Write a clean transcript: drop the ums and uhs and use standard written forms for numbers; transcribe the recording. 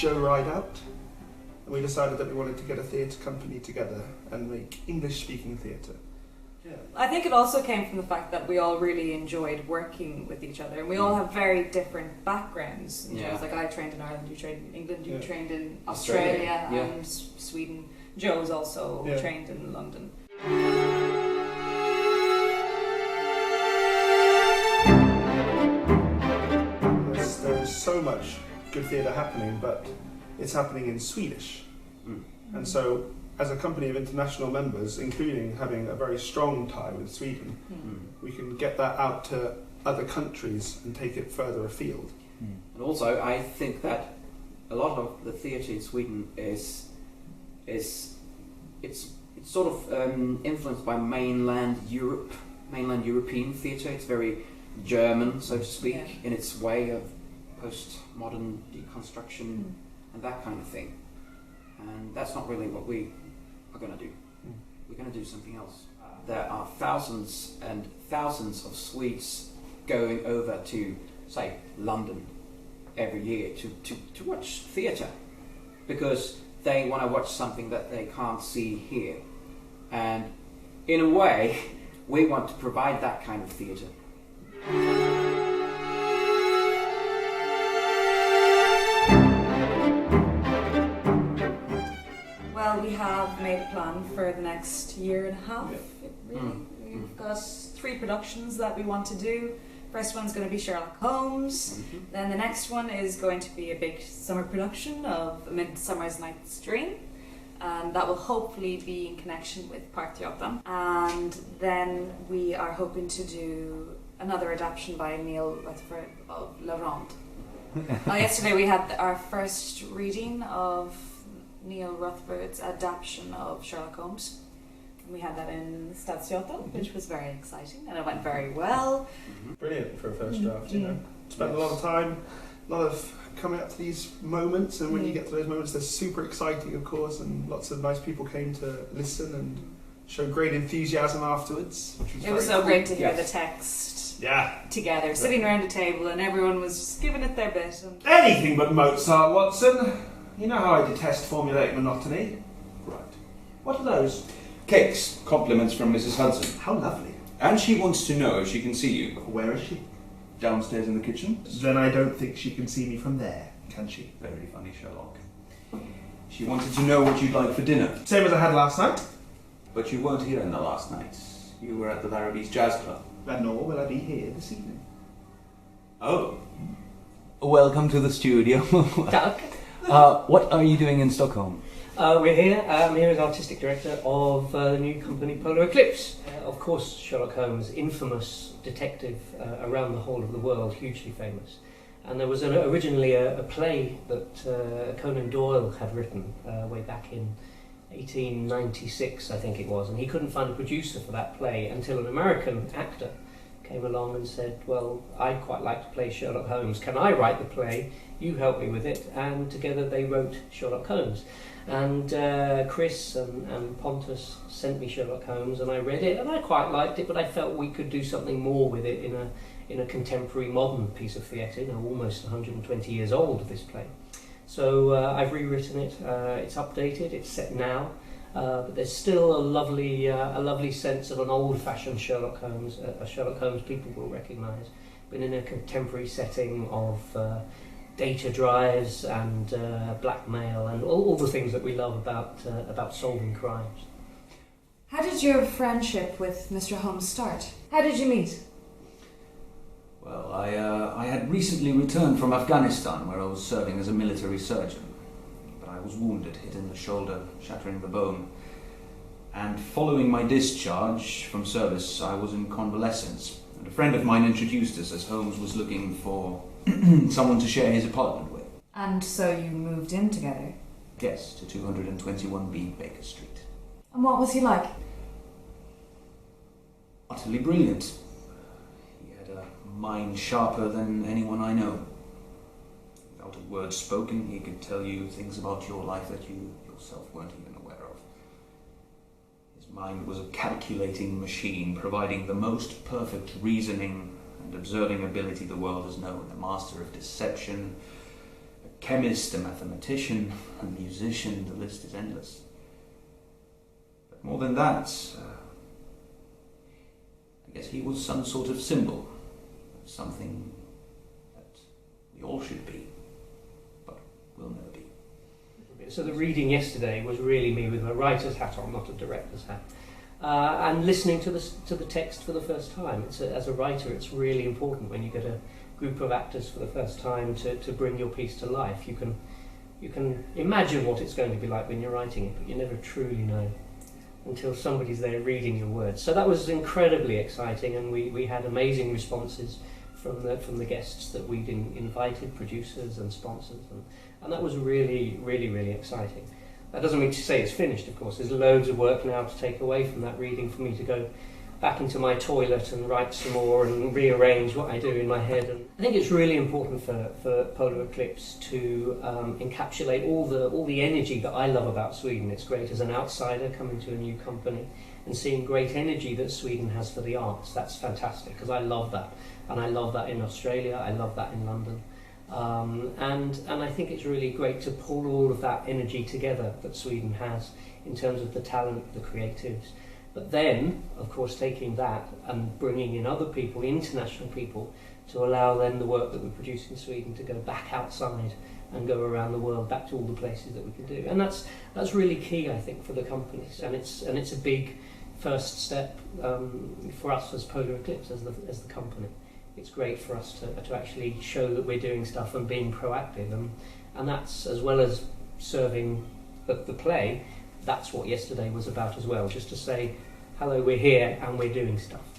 Joe ride out, and we decided that we wanted to get a theatre company together and make English-speaking theatre. Yeah. I think it also came from the fact that we all really enjoyed working with each other, and we all have very different backgrounds. In terms, like I trained in Ireland, you trained in England, you trained in Australia and Sweden. Joe's also trained in London. There's so much good theatre happening, but it's happening in Swedish. And so, as a company of international members, including having a very strong tie with Sweden, we can get that out to other countries and take it further afield. And also, I think that a lot of the theatre in Sweden is sort of influenced by mainland European theatre. It's very German, so to speak, in its way of postmodern deconstruction and that kind of thing. And that's not really what we are going to do. We're going to do something else. There are thousands and thousands of Swedes going over to, say, London every year to watch theatre, because they want to watch something that they can't see here. And in a way, we want to provide that kind of theatre. Well, we have made a plan for the next year and a half. We've got 3 productions that we want to do. First one's going to be Sherlock Holmes. Then the next one is going to be a big summer production of A Midsummer's Night's Dream. And that will hopefully be in connection with Partiotam. And then we are hoping to do another adaptation by Neil Rutherford of La Ronde. Yesterday we had our first reading of Neil Rutherford's adaptation of Sherlock Holmes. We had that in Stadsteatern, which was very exciting, and it went very well. Brilliant for a first draft, you know. Spent a lot of time, a lot of coming up to these moments, and when you get to those moments, they're super exciting, of course, and lots of nice people came to listen and show great enthusiasm afterwards. It was so great to hear the text together, sitting around a table, and everyone was just giving it their bit. And anything but Mozart, Watson. You know how I detest formulaic monotony. Right. What are those? Cakes. Compliments from Mrs. Hudson. How lovely. And she wants to know if she can see you. Where is she? Downstairs in the kitchen. Then I don't think she can see me from there, can she? Very funny, Sherlock. She wanted to know what you'd like for dinner. Same as I had last night. But you weren't here in the last night. You were at the Larrabee's Jazz Club. And nor will I be here this evening. Oh. Welcome to the studio. What are you doing in Stockholm? We're here. I'm here as artistic director of the new company Polar Eclipse. Of course, Sherlock Holmes, infamous detective around the whole of the world, hugely famous. And there was originally a play that Conan Doyle had written way back in 1896, I think it was, and he couldn't find a producer for that play until an American actor came along and said, well, I'd quite like to play Sherlock Holmes. Can I write the play? You help me with it. And together they wrote Sherlock Holmes. And Chris and Pontus sent me Sherlock Holmes, and I read it, and I quite liked it, but I felt we could do something more with it in a contemporary modern piece of theatre, almost 120 years old, this play. So I've rewritten it, it's updated, it's set now, but there's still a lovely sense of an old-fashioned Sherlock Holmes, a Sherlock Holmes people will recognise, but in a contemporary setting of data drives and blackmail and all the things that we love about solving crimes. how did your friendship with Mr. Holmes start? How did you meet? Well, I had recently returned from Afghanistan, where I was serving as a military surgeon. But I was wounded, hit in the shoulder, shattering the bone. And following my discharge from service, I was in convalescence. And a friend of mine introduced us as Holmes was looking for someone to share his apartment with. And so you moved in together? Yes, to 221B Baker Street. And what was he like? Utterly brilliant. He had a mind sharper than anyone I know. Without a word spoken, he could tell you things about your life that you yourself weren't even aware of. His mind was a calculating machine, providing the most perfect reasoning and observing ability the world has known. A master of deception, a chemist, a mathematician, a musician, the list is endless. But more than that, I guess he was some sort of symbol, something that we all should be, but will never be. So the reading yesterday was really me with my writer's hat on, not a director's hat, and listening to the text for the first time. As a writer, it's really important when you get a group of actors for the first time to bring your piece to life. You can imagine what it's going to be like when you're writing it, but you never truly know until somebody's there reading your words. So that was incredibly exciting, and we had amazing responses from the guests that we'd invited, producers and sponsors, and that was really, really, really exciting. That doesn't mean to say it's finished, of course. There's loads of work now to take away from that reading for me to go back into my toilet and write some more and rearrange what I do in my head. And I think it's really important for Polar Eclipse to encapsulate all the energy that I love about Sweden. It's great as an outsider coming to a new company and seeing great energy that Sweden has for the arts. That's fantastic, because I love that. And I love that in Australia, I love that in London. And I think it's really great to pull all of that energy together that Sweden has in terms of the talent, the creatives. But then, of course, taking that and bringing in other people, international people, to allow then the work that we produce in Sweden to go back outside and go around the world, back to all the places that we can do. And that's really key, I think, for the companies. And it's a big first step for us as Polar Eclipse, as the company. It's great for us to actually show that we're doing stuff and being proactive, and that's, as well as serving the play, that's what yesterday was about as well, just to say, hello, we're here and we're doing stuff.